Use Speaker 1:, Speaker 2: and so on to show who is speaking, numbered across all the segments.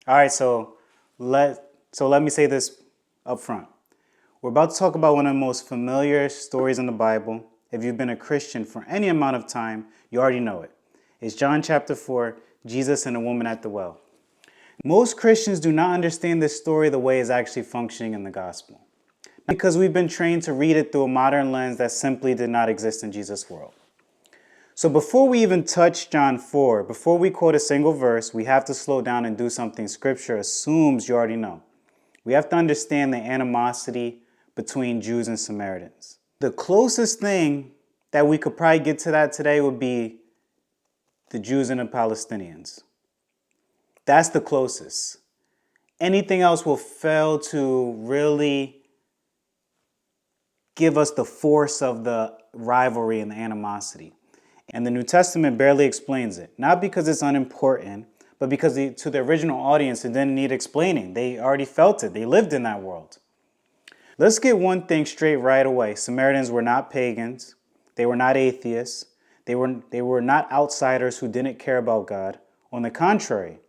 Speaker 1: All right, so let me say this up front. We're about to talk about one of the most familiar stories in the Bible. If you've been a Christian for any amount of time, you already know it. It's John chapter 4, Jesus and the woman at the well. Most Christians do not understand this story the way it's actually functioning in the gospel, because we've been trained to read it through a modern lens that simply did not exist in Jesus' world. So before we even touch John 4, before we quote a single verse, we have to slow down and do something Scripture assumes you already know. We have to understand the animosity between Jews and Samaritans. The closest thing that we could probably get to that today would be the Jews and the Palestinians. That's the closest. Anything else will fail to really give us the force of the rivalry and the animosity. And the New Testament barely explains it. Not because it's unimportant, but because to the original audience, it didn't need explaining. They already felt it. They lived in that world. Let's get one thing straight right away. Samaritans were not pagans. They were not atheists. They were not outsiders who didn't care about God. On the contrary,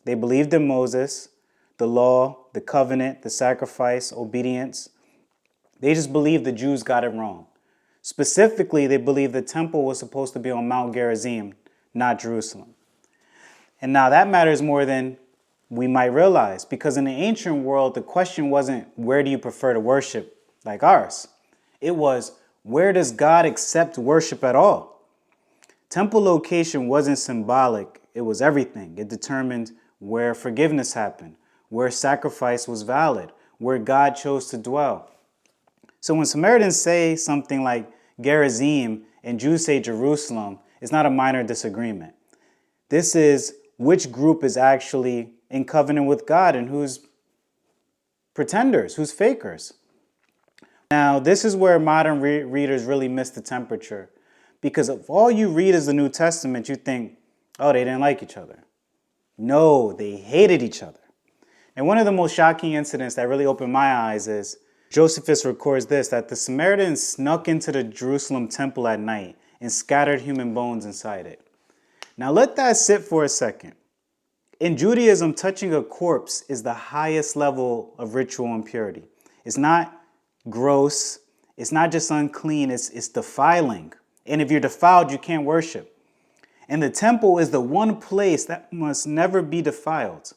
Speaker 1: they believed in Moses, the law, the covenant, the sacrifice, obedience. They just believed the Jews got it wrong. Specifically, they believed the temple was supposed to be on Mount Gerizim, not Jerusalem. And now that matters more than we might realize, because in the ancient world, the question wasn't, where do you prefer to worship like ours? It was, where does God accept worship at all? Temple location wasn't symbolic, it was everything. It determined where forgiveness happened, where sacrifice was valid, where God chose to dwell. So when Samaritans say something like Gerizim and Jews say Jerusalem, it's not a minor disagreement. This is which group is actually in covenant with God and who's pretenders, who's fakers. Now, this is where modern readers really miss the temperature, because if all you read is the New Testament, you think, oh, they didn't like each other. No, they hated each other. And one of the most shocking incidents that really opened my eyes is Josephus records this, that the Samaritans snuck into the Jerusalem temple at night and scattered human bones inside it. Now let that sit for a second. In Judaism, touching a corpse is the highest level of ritual impurity. It's not gross, it's not just unclean, it's defiling. And if you're defiled, you can't worship. And the temple is the one place that must never be defiled.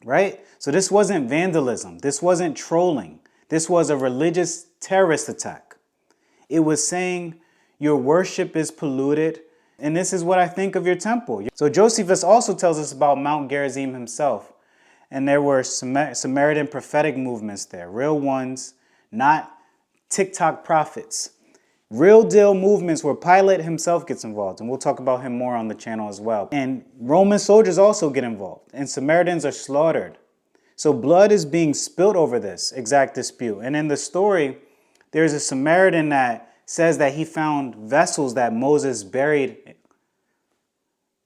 Speaker 1: Right? So this wasn't vandalism, this wasn't trolling. This was a religious terrorist attack. It was saying your worship is polluted, and this is what I think of your temple. So Josephus also tells us about Mount Gerizim himself. And there were Samaritan prophetic movements there, real ones, not TikTok prophets. Real deal movements where Pilate himself gets involved, and we'll talk about him more on the channel as well. And Roman soldiers also get involved, and Samaritans are slaughtered. So blood is being spilled over this exact dispute. And in the story, there's a Samaritan that says that he found vessels that Moses buried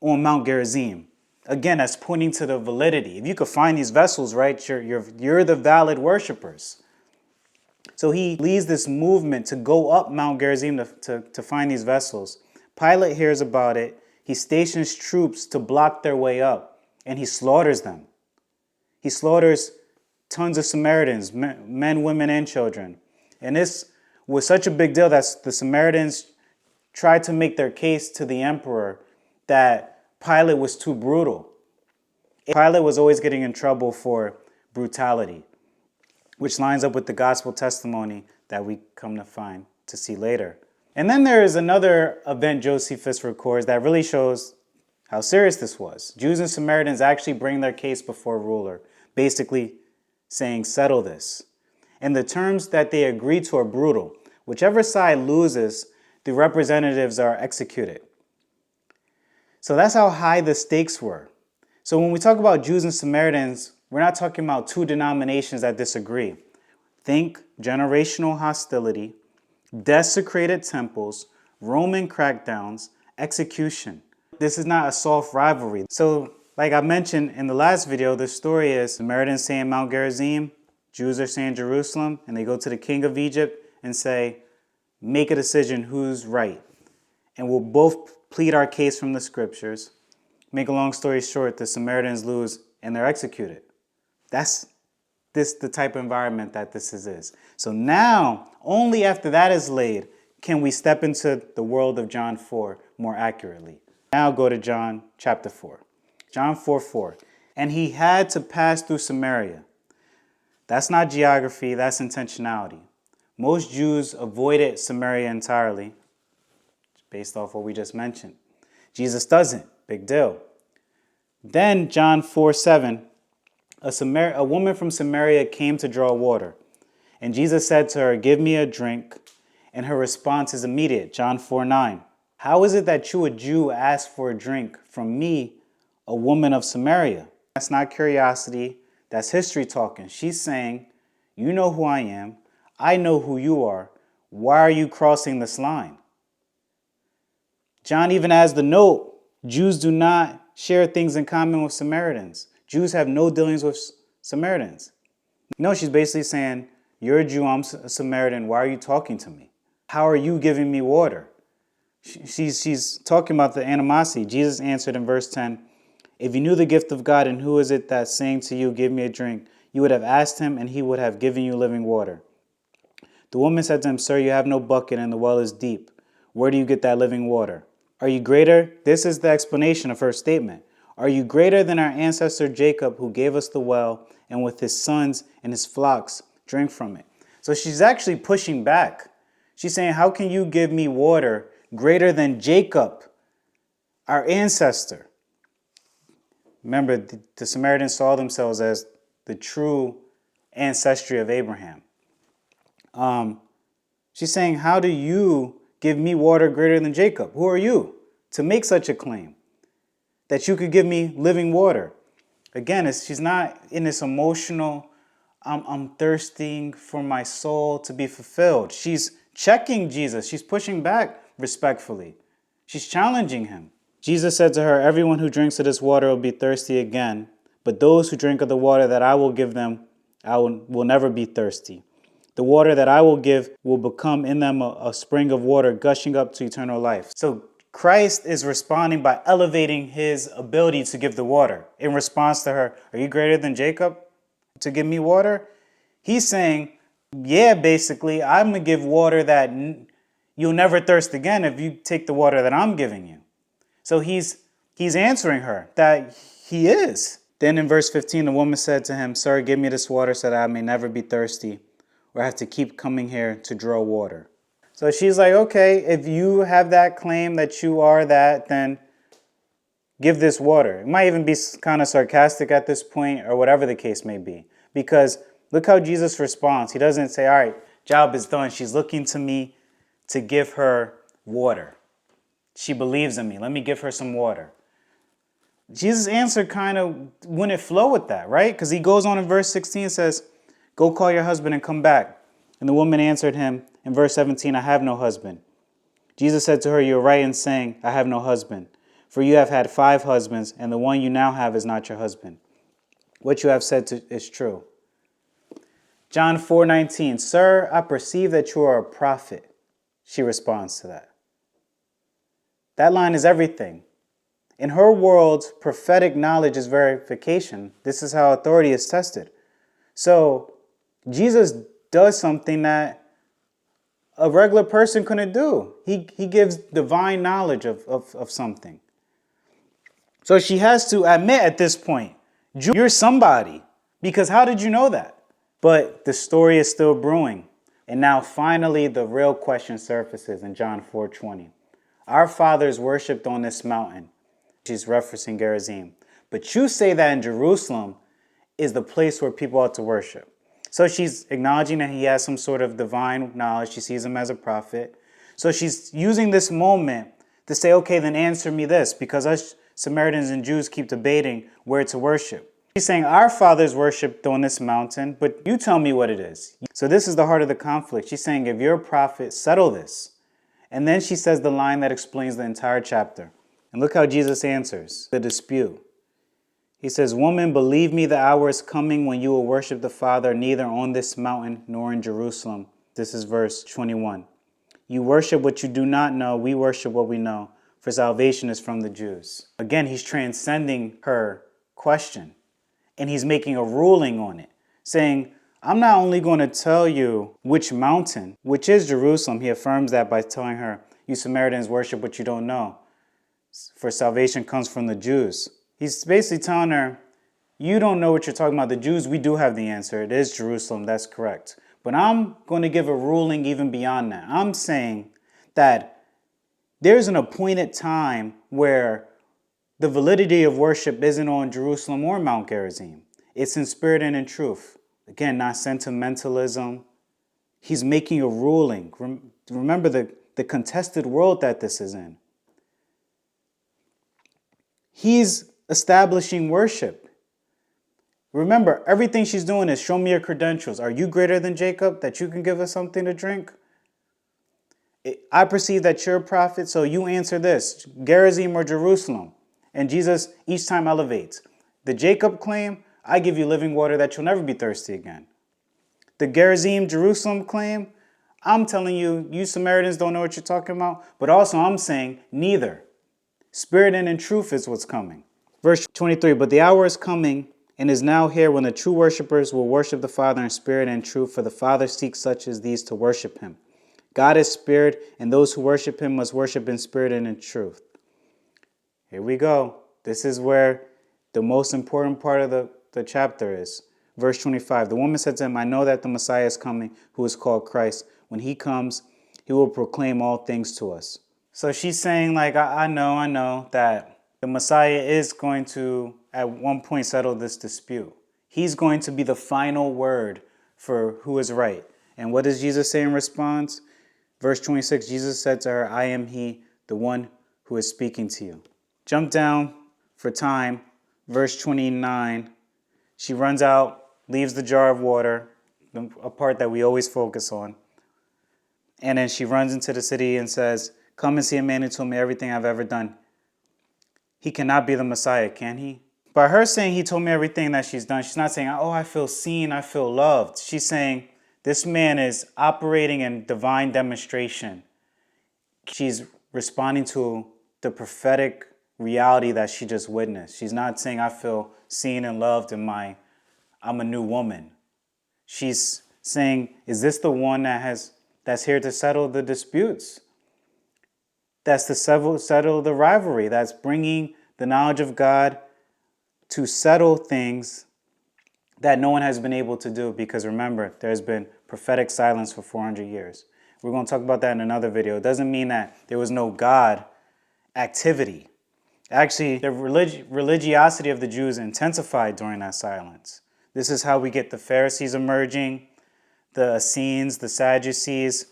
Speaker 1: on Mount Gerizim. Again, that's pointing to the validity. If you could find these vessels, right, you're the valid worshipers. So he leads this movement to go up Mount Gerizim to find these vessels. Pilate hears about it. He stations troops to block their way up, and he slaughters them. He slaughters tons of Samaritans, men, women, and children. And this was such a big deal that the Samaritans tried to make their case to the emperor that Pilate was too brutal. Pilate was always getting in trouble for brutality, which lines up with the gospel testimony that we come to see later. And then there is another event Josephus records that really shows how serious this was. Jews and Samaritans actually bring their case before a ruler, basically saying, settle this. And the terms that they agree to are brutal. Whichever side loses, the representatives are executed. So that's how high the stakes were. So when we talk about Jews and Samaritans, we're not talking about two denominations that disagree. Think generational hostility, desecrated temples, Roman crackdowns, execution. This is not a soft rivalry. So, like I mentioned in the last video, the story is Samaritans saying Mount Gerizim, Jews are saying Jerusalem, and they go to the king of Egypt and say, make a decision who's right. And we'll both plead our case from the scriptures. Make a long story short, the Samaritans lose and they're executed. That's the type of environment that this is. So now, only after that is laid, can we step into the world of John 4 more accurately. Now go to John chapter 4. John 4:4. And he had to pass through Samaria. That's not geography, that's intentionality. Most Jews avoided Samaria entirely, based off what we just mentioned. Jesus doesn't. Big deal. Then John 4:7. A woman from Samaria came to draw water. And Jesus said to her, "Give me a drink." And her response is immediate. John 4:9. How is it that you, a Jew, ask for a drink from me, a woman of Samaria? That's not curiosity. That's history talking. She's saying, you know who I am. I know who you are. Why are you crossing this line? John even adds the note, Jews do not share things in common with Samaritans. Jews have no dealings with Samaritans. No, she's basically saying, you're a Jew, I'm a Samaritan. Why are you talking to me? How are you giving me water? She's talking about the animosity. Jesus answered in verse 10, if you knew the gift of God and who is it that's saying to you, give me a drink, you would have asked him and he would have given you living water. The woman said to him, sir, you have no bucket and the well is deep. Where do you get that living water? Are you greater? This is the explanation of her statement. Are you greater than our ancestor Jacob, who gave us the well and with his sons and his flocks drank from it? So she's actually pushing back. She's saying, how can you give me water greater than Jacob, our ancestor? Remember, the Samaritans saw themselves as the true ancestry of Abraham. She's saying, how do you give me water greater than Jacob? Who are you to make such a claim that you could give me living water? Again, she's not in this emotional, I'm thirsting for my soul to be fulfilled. She's checking Jesus. She's pushing back respectfully. She's challenging him. Jesus said to her, everyone who drinks of this water will be thirsty again, but those who drink of the water that I will give them will never be thirsty. The water that I will give will become in them a spring of water gushing up to eternal life. So Christ is responding by elevating his ability to give the water. In response to her, are you greater than Jacob to give me water? He's saying, yeah, basically, I'm going to give water that you'll never thirst again if you take the water that I'm giving you. So he's answering her that he is. Then in verse 15, the woman said to him, sir, give me this water so that I may never be thirsty or have to keep coming here to draw water. So she's like, okay, if you have that claim that you are that, then give this water. It might even be kind of sarcastic at this point or whatever the case may be. Because look how Jesus responds. He doesn't say, all right, job is done. She's looking to me to give her water. She believes in me. Let me give her some water. Jesus' answer kind of wouldn't flow with that, right? Because he goes on in verse 16 and says, go call your husband and come back. And the woman answered him in verse 17, I have no husband. Jesus said to her, you're right in saying, I have no husband. For you have had 5 husbands, and the one you now have is not your husband. What you have said is true. John 4:19, sir, I perceive that you are a prophet. She responds to that. That line is everything. In her world, prophetic knowledge is verification. This is how authority is tested. So Jesus does something that a regular person couldn't do. He gives divine knowledge of something. So she has to admit at this point, you're somebody. Because how did you know that? But the story is still brewing. And now finally the real question surfaces in John 4:20. Our fathers worshipped on this mountain. She's referencing Gerizim. But you say that in Jerusalem is the place where people ought to worship. So she's acknowledging that he has some sort of divine knowledge. She sees him as a prophet. So she's using this moment to say, okay, then answer me this, because us Samaritans and Jews keep debating where to worship. She's saying our fathers worshipped on this mountain, but you tell me what it is. So this is the heart of the conflict. She's saying, if you're a prophet, settle this. And then she says the line that explains the entire chapter. And look how Jesus answers the dispute. He says, woman, believe me, the hour is coming when you will worship the Father, neither on this mountain nor in Jerusalem. This is verse 21. You worship what you do not know. We worship what we know, for salvation is from the Jews. Again, he's transcending her question. and he's making a ruling on it, saying, I'm not only going to tell you which mountain, which is Jerusalem. He affirms that by telling her, you Samaritans worship what you don't know, for salvation comes from the Jews. He's basically telling her, you don't know what you're talking about. The Jews, we do have the answer. It is Jerusalem. That's correct. But I'm going to give a ruling even beyond that. I'm saying that there's an appointed time where the validity of worship isn't on Jerusalem or Mount Gerizim. It's in spirit and in truth. Again, not sentimentalism. He's making a ruling. Remember the contested world that this is in. He's establishing worship. Remember, everything she's doing is show me your credentials. Are you greater than Jacob that you can give us something to drink? I perceive that you're a prophet, so you answer this, Gerizim or Jerusalem. And Jesus each time elevates. The Jacob claim, I give you living water that you'll never be thirsty again. The Gerizim, Jerusalem claim, I'm telling you, you Samaritans don't know what you're talking about. But also I'm saying neither. Spirit and in truth is what's coming. Verse 23, but the hour is coming and is now here when the true worshipers will worship the Father in spirit and truth, for the Father seeks such as these to worship him. God is spirit, and those who worship him must worship in spirit and in truth. Here we go. This is where the most important part of the chapter is. Verse 25, the woman said to him, I know that the Messiah is coming, who is called Christ. When he comes, he will proclaim all things to us. So she's saying, like, I know that the Messiah is going to, at one point, settle this dispute. He's going to be the final word for who is right. And what does Jesus say in response? Verse 26, Jesus said to her, I am he, the one who is speaking to you. Jump down for time. Verse 29, she runs out, leaves the jar of water, a part that we always focus on. And then she runs into the city and says, come and see a man who told me everything I've ever done. He cannot be the Messiah, can he? By her saying he told me everything that she's done, she's not saying, oh, I feel seen, I feel loved. She's saying this man is operating in divine demonstration. She's responding to the prophetic reality that she just witnessed. She's not saying I feel seen and loved in I'm a new woman. She's saying, is this the one that's here to settle the disputes? That's to settle the rivalry. That's bringing the knowledge of God to settle things that no one has been able to do. Because remember, there's been prophetic silence for 400 years. We're going to talk about that in another video. It doesn't mean that there was no God activity. Actually, the religiosity of the Jews intensified during that silence. This is how we get the Pharisees emerging, the Essenes, the Sadducees.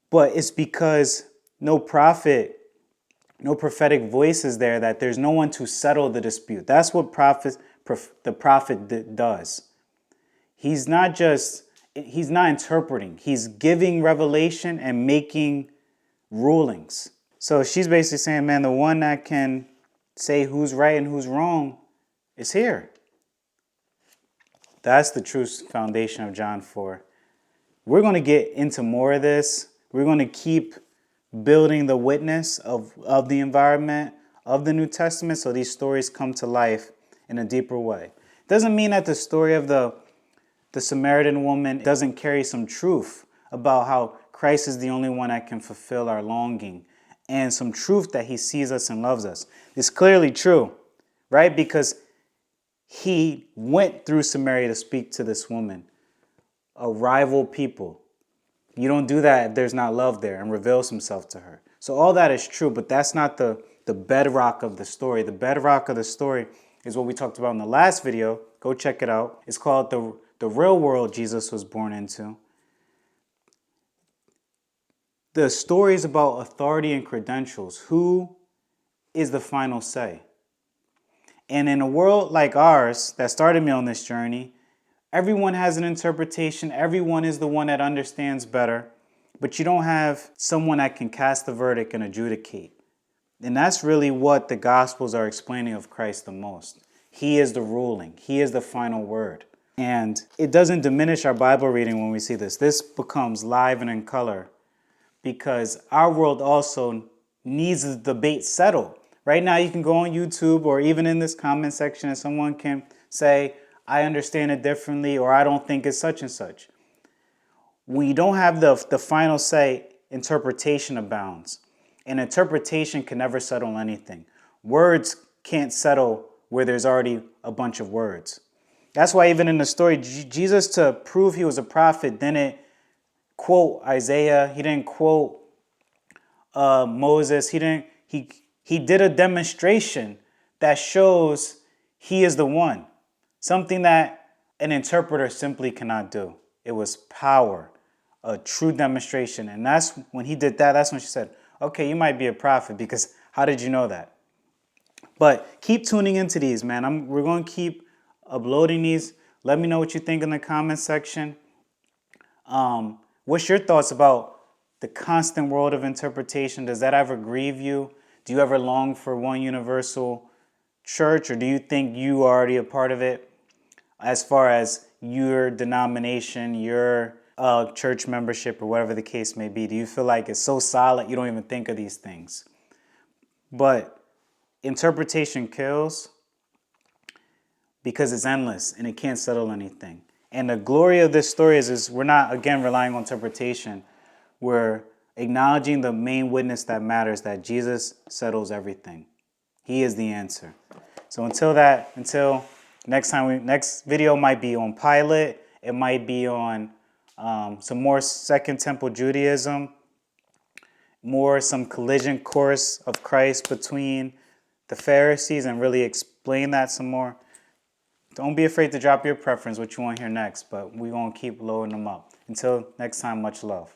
Speaker 1: But it's because no prophetic voice is there, that there's no one to settle the dispute. That's what the prophet does. He's not interpreting. He's giving revelation and making rulings. So she's basically saying, man, the one that can say who's right and who's wrong is here. That's the true foundation of John 4. We're going to get into more of this. We're going to keep building the witness of the environment of the New Testament so these stories come to life in a deeper way. It doesn't mean that the story of the Samaritan woman doesn't carry some truth about how Christ is the only one that can fulfill our longing, and some truth that he sees us and loves us. It's clearly true, right? Because he went through Samaria to speak to this woman, a rival people. You don't do that if there's not love there, and reveals himself to her. So all that is true, but that's not the bedrock of the story. The bedrock of the story is what we talked about in the last video. Go check it out. It's called the real world Jesus was born into. The story is about authority and credentials. Who is the final say? And in a world like ours that started me on this journey, everyone has an interpretation. Everyone is the one that understands better. But you don't have someone that can cast the verdict and adjudicate. And that's really what the Gospels are explaining of Christ the most. He is the ruling. He is the final word. And it doesn't diminish our Bible reading when we see this. This becomes live and in color, because our world also needs the debate settled. Right now, you can go on YouTube or even in this comment section and someone can say, I understand it differently, or I don't think it's such and such. When you don't have the final say, interpretation abounds. And interpretation can never settle anything. Words can't settle where there's already a bunch of words. That's why even in the story, Jesus, to prove he was a prophet, didn't quote Isaiah. He didn't quote Moses. He did a demonstration that shows he is the one. Something that an interpreter simply cannot do. It was power, a true demonstration. And that's when he did that, that's when she said, okay, you might be a prophet, because how did you know that? But keep tuning into these, man. We're going to keep uploading these. Let me know what you think in the comment section. What's your thoughts about the constant world of interpretation? Does that ever grieve you? Do you ever long for one universal church, or do you think you are already a part of it? As far as your denomination, your church membership, or whatever the case may be, do you feel like it's so solid you don't even think of these things? But interpretation kills because it's endless and it can't settle anything. And the glory of this story is we're not, again, relying on interpretation. We're acknowledging the main witness that matters, that Jesus settles everything. He is the answer. So until next video might be on Pilate. It might be on some more Second Temple Judaism, some collision course of Christ between the Pharisees, and really explain that some more. Don't be afraid to drop your preference, what you want to hear next, but we're going to keep loading them up. Until next time, much love.